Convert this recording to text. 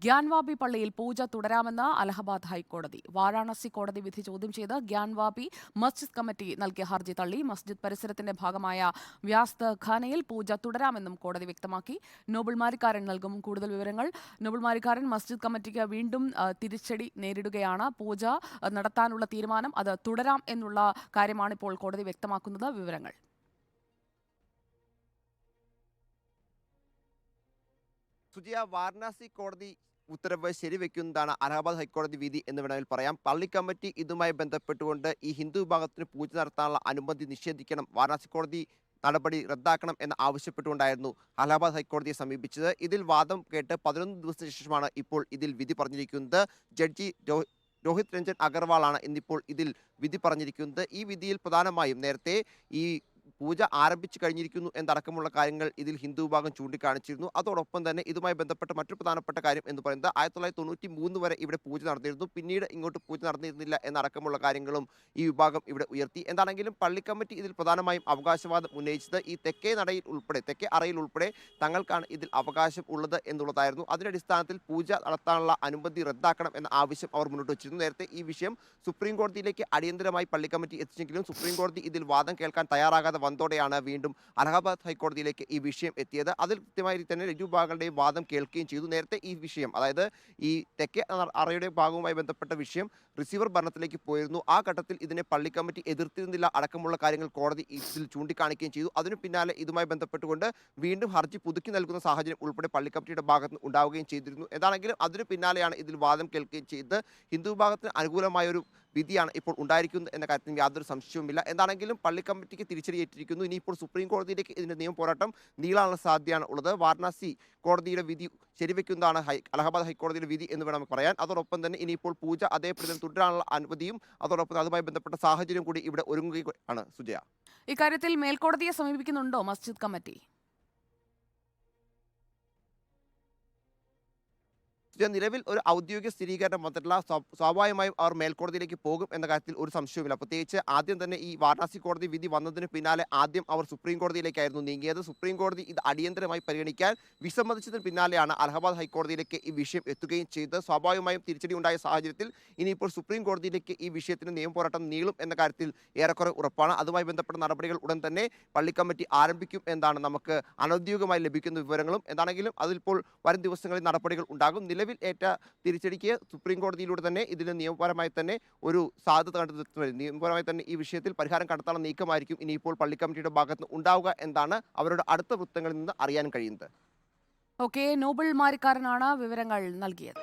ഗ്യാൻവാബി പള്ളിയിൽ പൂജ തുടരാമെന്ന് അലഹബാദ് ഹൈക്കോടതി. വാരാണസി കോടതി വിധി ചോദ്യം ചെയ്ത് ഗ്യാൻവാബി മസ്ജിദ് കമ്മിറ്റി നൽകിയ ഹർജി തള്ളി. മസ്ജിദ് പരിസരത്തിന്റെ ഭാഗമായ വ്യാസ്ത് ഖാനയിൽ പൂജ തുടരാമെന്നും കോടതി വ്യക്തമാക്കി. നോബിൾ മാരിക്കാരൻ നൽകും കൂടുതൽ വിവരങ്ങൾ. നോബിൾ മാരിക്കാരൻ, മസ്ജിദ് കമ്മിറ്റിക്ക് വീണ്ടും തിരിച്ചടി നേരിടുകയാണ്. പൂജ നടത്താനുള്ള തീരുമാനം അത് തുടരാം എന്നുള്ള കാര്യമാണ് ഇപ്പോൾ കോടതി വ്യക്തമാക്കുന്നത്. വിവരങ്ങൾ. സുജിയ, വാരണാസി കോടതി ഉത്തരവ് ശരിവെക്കുന്നതാണ് അലഹബാദ് ഹൈക്കോടതി വിധി എന്ന് വേണമെങ്കിൽ പറയാം. പള്ളി കമ്മിറ്റി ഇതുമായി ബന്ധപ്പെട്ടുകൊണ്ട് ഈ ഹിന്ദു വിഭാഗത്തിന് പൂജ നടത്താനുള്ള അനുമതി നിഷേധിക്കണം, വാരണാസി കോടതി നടപടി റദ്ദാക്കണം എന്ന് ആവശ്യപ്പെട്ടുകൊണ്ടായിരുന്നു അലഹബാദ് ഹൈക്കോടതിയെ സമീപിച്ചത്. ഇതിൽ വാദം കേട്ട് 11 ദിവസത്തിന് ശേഷമാണ് ഇപ്പോൾ ഇതിൽ വിധി പറഞ്ഞിരിക്കുന്നത്. ജഡ്ജി രോഹിത് രഞ്ജൻ അഗർവാളാണ് ഇന്നിപ്പോൾ ഇതിൽ വിധി പറഞ്ഞിരിക്കുന്നത്. ഈ വിധിയിൽ പ്രധാനമായും നേരത്തെ ഈ പൂജ ആരംഭിച്ചു കഴിഞ്ഞിരിക്കുന്നു എന്നടക്കമുള്ള കാര്യങ്ങൾ ഇതിൽ ഹിന്ദു വിഭാഗം ചൂണ്ടിക്കാണിച്ചിരുന്നു. അതോടൊപ്പം തന്നെ ഇതുമായി ബന്ധപ്പെട്ട മറ്റൊരു പ്രധാനപ്പെട്ട കാര്യം എന്ന് പറയുന്നത് 1993 വരെ ഇവിടെ പൂജ നടന്നിരുന്നു, പിന്നീട് ഇങ്ങോട്ട് പൂജ നടന്നിരുന്നില്ല എന്നടക്കമുള്ള കാര്യങ്ങളും ഈ വിഭാഗം ഇവിടെ ഉയർത്തി. എന്താണെങ്കിലും പള്ളി കമ്മിറ്റി ഇതിൽ പ്രധാനമായും അവകാശവാദം ഉന്നയിച്ചത് ഈ തെക്കേ അറയിൽ ഉൾപ്പെടെ തങ്ങൾക്കാണ് ഇതിൽ അവകാശം ഉള്ളത് എന്നുള്ളതായിരുന്നു. അതിന്റെ അടിസ്ഥാനത്തിൽ പൂജ നടത്താനുള്ള അനുമതി റദ്ദാക്കണം എന്ന ആവശ്യം അവർ മുന്നോട്ട് വെച്ചിരുന്നു. നേരത്തെ ഈ വിഷയം സുപ്രീം കോടതിയിലേക്ക് അടിയന്തരമായി പള്ളി കമ്മിറ്റി എത്തിച്ചെങ്കിലും സുപ്രീം കോടതി ഇതിൽ വാദം കേൾക്കാൻ തയ്യാറാകാതെ വന്നതോടെയാണ് വീണ്ടും അലഹബാദ് ഹൈക്കോടതിയിലേക്ക് ഈ വിഷയം എത്തിയത്. അതിൽ കൃത്യമായി തന്നെ ഇരുഭാഗങ്ങളുടെയും വാദം കേൾക്കുകയും ചെയ്തു. നേരത്തെ ഈ വിഷയം, അതായത് ഈ തെക്കേ അറയുടെ ഭാഗവുമായി ബന്ധപ്പെട്ട വിഷയം റിസീവർ ഭരണത്തിലേക്ക് പോയിരുന്നു. ആ ഘട്ടത്തിൽ ഇതിനെ പള്ളി കമ്മിറ്റി എതിർത്തിരുന്നില്ല അടക്കമുള്ള കാര്യങ്ങൾ കോടതി ഇതിൽ ചൂണ്ടിക്കാണിക്കുകയും ചെയ്തു. അതിനു പിന്നാലെ ഇതുമായി ബന്ധപ്പെട്ടുകൊണ്ട് വീണ്ടും ഹർജി പുതുക്കി നൽകുന്ന സാഹചര്യം ഉൾപ്പെടെ പള്ളി കമ്മിറ്റിയുടെ ഭാഗത്ത് നിന്ന് ഉണ്ടാവുകയും ചെയ്തിരുന്നു. എന്താണെങ്കിലും അതിനു പിന്നാലെയാണ് ഇതിൽ വാദം കേൾക്കുകയും ചെയ്ത് ഹിന്ദു വിഭാഗത്തിന് അനുകൂലമായൊരു വിധിയാണ് ഇപ്പോൾ ഉണ്ടായിരിക്കുന്നത് എന്ന കാര്യത്തിൽ യാതൊരു സംശയവുമില്ല. എന്താണെങ്കിലും പള്ളി കമ്മിറ്റിക്ക് തിരിച്ചടിയേറ്റിരിക്കുന്നു. ഇനിയിപ്പോൾ സുപ്രീം കോടതിയിലേക്ക് ഇതിന്റെ നിയമ പോരാട്ടം നീളാനുള്ള സാധ്യതയാണ് ഉള്ളത്. വാരണാസി കോടതിയുടെ വിധി ശരിവെക്കുന്നതാണ് അലഹബാദ് ഹൈക്കോടതിയുടെ വിധി എന്ന് വേണം പറയാൻ. അതോടൊപ്പം തന്നെ ഇനിയിപ്പോൾ പൂജ അതേപടി തുടരാനുള്ള അനുമതിയും അതോടൊപ്പം അതുമായി ബന്ധപ്പെട്ട സാഹചര്യം കൂടി ഇവിടെ ഒരുങ്ങുകയാണ്. സുജയ, ഇക്കാര്യത്തിൽ മേൽക്കോടതിയെ സമീപിക്കുന്നുണ്ടോ മസ്ജിദ് കമ്മിറ്റി? നിലവിൽ ഒരു ഔദ്യോഗിക സ്ഥിരീകരണം വന്നിട്ടില്ല. സ്വാഭാവികമായും അവർ മേൽക്കോടതിയിലേക്ക് പോകും എന്ന കാര്യത്തിൽ ഒരു സംശയവുമില്ല. പ്രത്യേകിച്ച് ആദ്യം തന്നെ ഈ വാരണാസി കോടതി വിധി വന്നതിന് പിന്നാലെ ആദ്യം അവർ സുപ്രീം കോടതിയിലേക്കായിരുന്നു നീങ്ങിയത്. സുപ്രീം കോടതി ഇത് അടിയന്തരമായി പരിഗണിക്കാൻ വിസമ്മതിച്ചതിന് പിന്നാലെയാണ് അലഹബാദ് ഹൈക്കോടതിയിലേക്ക് ഈ വിഷയം എത്തുകയും ചെയ്തത്. സ്വാഭാവികമായും തിരിച്ചടി ഉണ്ടായ സാഹചര്യത്തിൽ ഇനിയിപ്പോൾ സുപ്രീം കോടതിയിലേക്ക് ഈ വിഷയത്തിന് നിയമപോരാട്ടം നീളും എന്ന കാര്യത്തിൽ ഏറെക്കുറെ ഉറപ്പാണ്. അതുമായി ബന്ധപ്പെട്ട നടപടികൾ ഉടൻ തന്നെ പള്ളി കമ്മിറ്റി ആരംഭിക്കും എന്നാണ് നമുക്ക് അനൗദ്യോഗികമായി ലഭിക്കുന്ന വിവരങ്ങളും. എന്താണെങ്കിലും അതിലിപ്പോൾ വരും ദിവസങ്ങളിൽ നടപടികൾ ഉണ്ടാകും. നിലവിൽ ഏറ്റ തിരിച്ചടിക്ക് സുപ്രീം കോടതിയിലൂടെ തന്നെ ഇതിന് നിയമപരമായി തന്നെ ഒരു സാധ്യത കണ്ടെത്തുന്നത്, നിയമപരമായി തന്നെ ഈ വിഷയത്തിൽ പരിഹാരം കണ്ടെത്താനുള്ള നീക്കമായിരിക്കും ഇനിയിപ്പോൾ പള്ളി കമ്മിറ്റിയുടെ ഭാഗത്ത് നിന്ന് ഉണ്ടാവുക എന്നാണ് അവരുടെ അടുത്ത വൃത്തങ്ങളിൽ നിന്ന് അറിയാൻ കഴിയുന്നത്. ഓക്കെ, നോബിൾ മാരിക്കാരനാണ് വിവരങ്ങൾ നൽകിയത്.